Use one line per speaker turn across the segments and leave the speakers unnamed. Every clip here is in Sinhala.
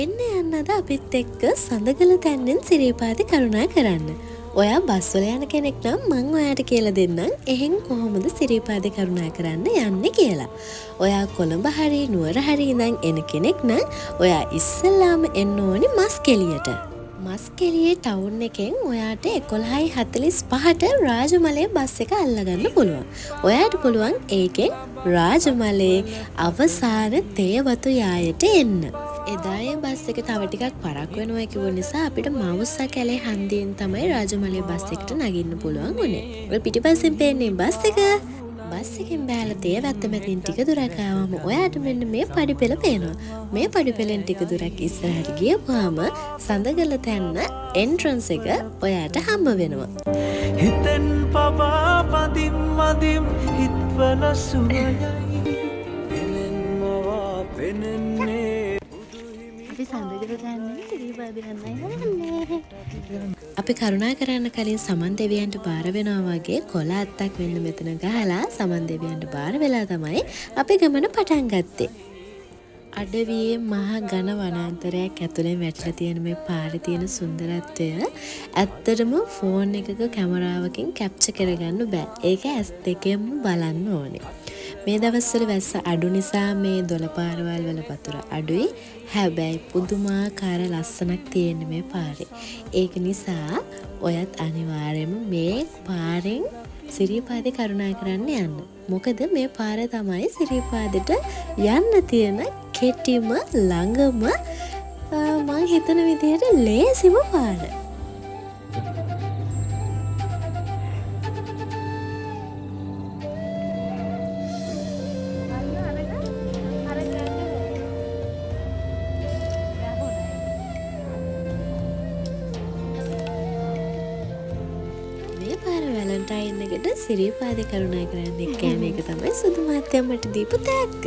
එන්න යන්නද අපිත් එක්ක සඳගල තැන්නෙන් සිරීපාද කරුණා කරන්න. ඔයා බස්වල යන කෙනෙක් නම් මං ඔයාට කියලා දෙන්නම් එහෙන් කොහොමද සිරීපාද කරුණා කරන්න යන්නේ කියලා. ඔයා කොළඹ හරි නුවර හරි ඉඳන් එන කෙනෙක් නම් ඔයා ඉස්සෙල්ලාම එන්න ඕනි මස්කෙලියට. මස්කෙලියේ ටවුන් එකෙන් ඔයාට 11:45ට රාජමලේ බස් එක අල්ලගන්න පුළුවන්. ඔයාට පුළුවන් ඒකෙන් රාජමලේ අවසාන තේවතු යායට එන්න. එදායේ බස් එක තව ටිකක් පරක් වෙනවා කිව්ව නිසා අපිට මවුස්සා කැලේ හන්දියෙන් තමයි රාජමලේ බස් එකට නගින්න පුළුවන් උනේ. ඔය පිටිපස්සෙන් පේන්නේ බස් එක. බස් එකෙන් බෑලා තේවැත්ත මැදින් ටික දුරක් ආවම ඔයාට මෙන්න මේ පඩිපෙළ පේනවා. මේ පඩිපෙළෙන් ටික දුරක් ඉස්සරහට ගියපුවාම සඳගල තැන්න එන්ට්‍රන්ස් එක ඔයාට හම්බ වෙනවා.
හිතෙන් පවා පදිම් මදිම් හිත්වල සුවයයි එලෙන්මවා පෙනෙන්නේ
අපි සඳගල තැන්නේ සිරීපාද යන්නයි හදන්නේ. අපි කරුණා කරන්න කලින් සමන් දෙවියන්ට බාර වෙනවා වගේ කොළ අත්තක් වෙන්න මෙතන ගහලා සමන් දෙවියන්ට බාර වෙලා තමයි අපි ගමන පටන් ගත්තේ. අඩවියේ මහා ඝන වනාන්තරයක් ඇතුලේ වැටලා තියෙන මේ පාරේ තියෙන සුන්දරත්වය ඇත්තටම ෆෝන් එකක කැමරාවකින් කැප්චර් කරගන්න බෑ. ඒක ඇස් දෙකෙන්ම බලන්න ඕනේ. මේ දවස්වල වැස්ස අඩු නිසා මේ දොළ පාරවල් වල වතුර අඩුයි. හැබැයි පුදුමාකාර ලස්සනක් තියෙන මේ පාරේ. ඒක නිසා ඔයත් අනිවාර්යයෙන්ම මේ පාරෙන් සිරීපාදේ කරුණා කරන්න යන්න. මොකද මේ පාර තමයි සිරීපාදෙට යන්න තියෙන කෙටිම ළඟම මම හිතන විදිහට ලේසිම පාර. වැලන්ටයින් එකට සිරීපාදේ කරුණා කරන්න එක්කෑම එක තමයි සුදු මහත්තයා මට දීපු තෑග්ග.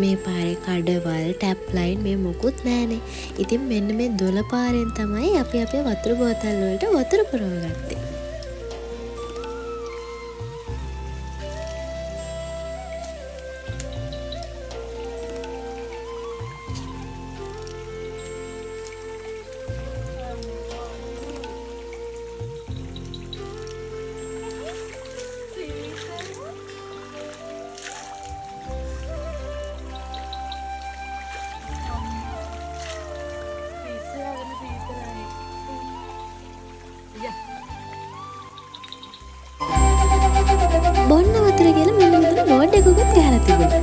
මේ පාරේ කඩවල් ටැප් ලයින් මේ මොකුත් නෑනේ. ඉතින් මෙන්න මේ දොළ පාරෙන් තමයි අපි අපේ වතුර බෝතල් වලට වතුර පුරවගත්තේ. බොන්න වතුර කියලා මෙන්න මෙතන බෝඩ් එකකුත් ගහලා තිබුණා.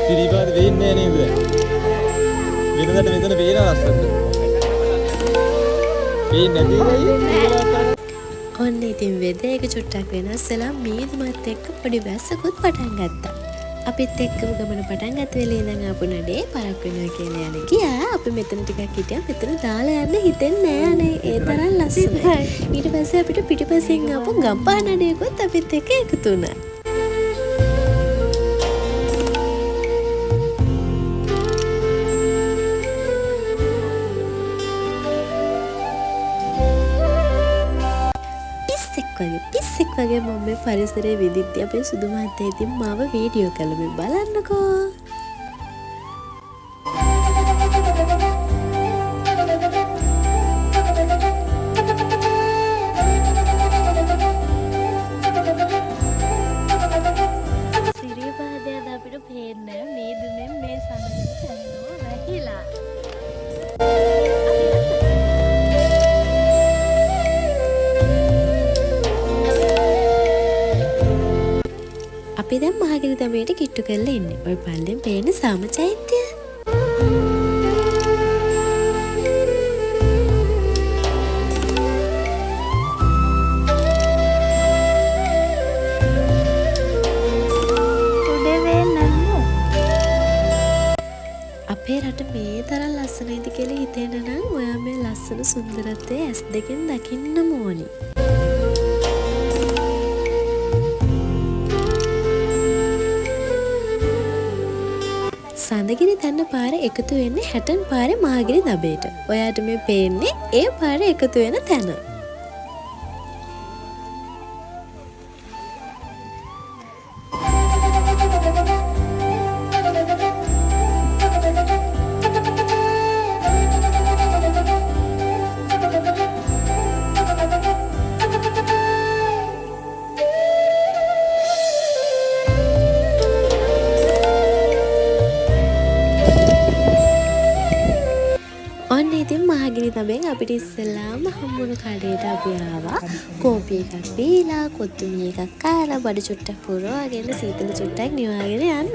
සිරීපාද වෙන්නේ නේද? වෙනදට මෙතන පේන ලස්සනද? පේන්නේ නැතියි.
ඔන්න ඉතින් වෙදේක චුට්ටක් වෙනස් වෙලා මීදුමත් එක්ක පොඩි වැස්සකුත් පටන් ගත්තා. අපිත් එක්කම ගමන පටන් ගත්ත වෙලේ ඉඳන් ආපු නඩේ පරක් වෙනවා කියලා යන ගියා. අපි මෙතන ටිකක් හිටියා. මෙතන දාලා යන්න හිතෙන්නේ නෑ අනේ. ඒ තරම් ලස්සනයි. ඊට පස්සේ අපිට පිටිපස්සෙන් ආපු ගම්පහ නඩේකුත් අපිත් එක්ක එකතු වුණා. පිස්සෙක් වගේ මම මේ පරිසරයේ විදිද්දී අපේ සුදු මහත්තයා ඉතින් මාව වීඩියෝ කළා මේ බලන්නකෝ. සිරීපාදේ අපිට පේන්නේ මේ දුන්නේ මේ සඳහන් කරනවා වැහිලා. අපි දැන් මහගිරි දමයට කිට්ටු කරලා ඉන්නේ. ඔය පල්ලෙන් පේන සාම චෛත්‍යය. අපේ රට මේ තරම් ලස්සනයිද කියලා හිතෙන්න නම් ඔයා මේ ලස්සන සුන්දරත්වය ඇස් දෙකෙන් දකින්නම ඕනි. සඳගිරි තැන්න පාර එකතු වෙන්නේ හැටන් පාරේ මහගිරි දබේට. ඔයාට මේ පේන්නේ ඒ පාර එකතු වෙන තැන. ඔන්න ඉතින් මහගිරි තබෙන් අපිට ඉස්සෙල්ලාම හම්බුණු කඩේට අපි ආවා. කෝපි එකක් බීලා, කොත්තුමි එකක් කාලා, බඩ චුට්ටක් පුරවගෙන, සීතල චුට්ටක් නිවාගෙන යන්න.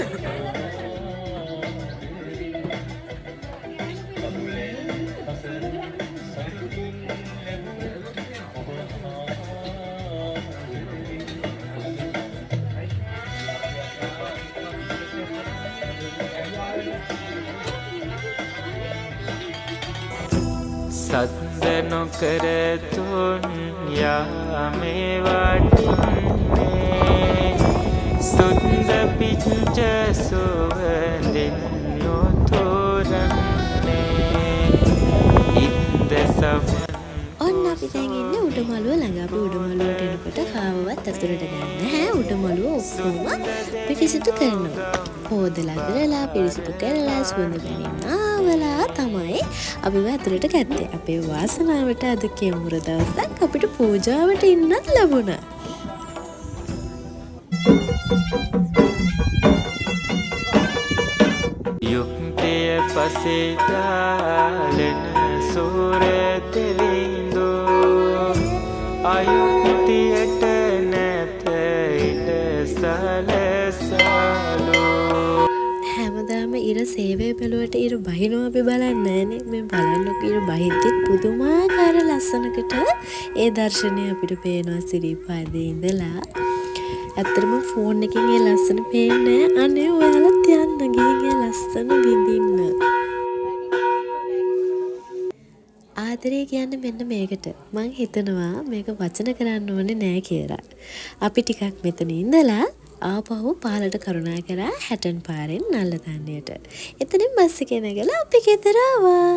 සද්ද නොකර තුන් යාමේ වටින්නේ සුන්ද පිච්ච සුවඳින් නොතොරන්නේ ඉන්ද සව
ඔන්න අපි දැන් ඉන්නේ උඩමළුව ළඟ. අපි උඩමළුවට එනකොට කාවවත් ඇතුළට ගන්න නැහැ. උඩමළුව ඔක්කොම පිරිසිදු කරනවා. හොදලා කරලා පිරිසිදු කරලා සුවඳ බැනින්න ආවලා තමයි අපිව ඇතුළට ගත්තේ. අපේ වාසනාවට අද කෙමුර දවසක් අපිට පූජාවට ඉන්නත් ලැබුණා.
යුක්තිය පසේ දාලන සූර දෙවිඳෝ අයුක්තියට නැත ඉඩ සලසලෝ.
හැමදාම ඉර සේවය බැලුවට ඉර බහිනවා අපි බලන්නේ නැහනේ. මේ බලන්නකො ඉර බහිද්දිත් පුදුමාකාර ලස්සනකට ඒ දර්ශනය අපිට පේනවා සිරිපාදේ ඉඳලා. ඇත්තටම ෆෝන් එකකින් ඒ ලස්සන පේන්නේ නැහැ. අනේ ඔයාලත් යන්න ගිහින් ඒ ලස්සන විඳින්න. ආදරේ කියන්නේ මෙන්න මේකට. මං හිතනවා මේක වචන කරන්න ඕනේ නෑ කියලා. අපි ටිකක් මෙතන ඉඳලා ආපහු පාලට කරුණාකරා හැටන් පාරෙන් නල්ලතන්නයට. එතනින් බස් එකේ නැගලා අපි ගෙදර ආවා.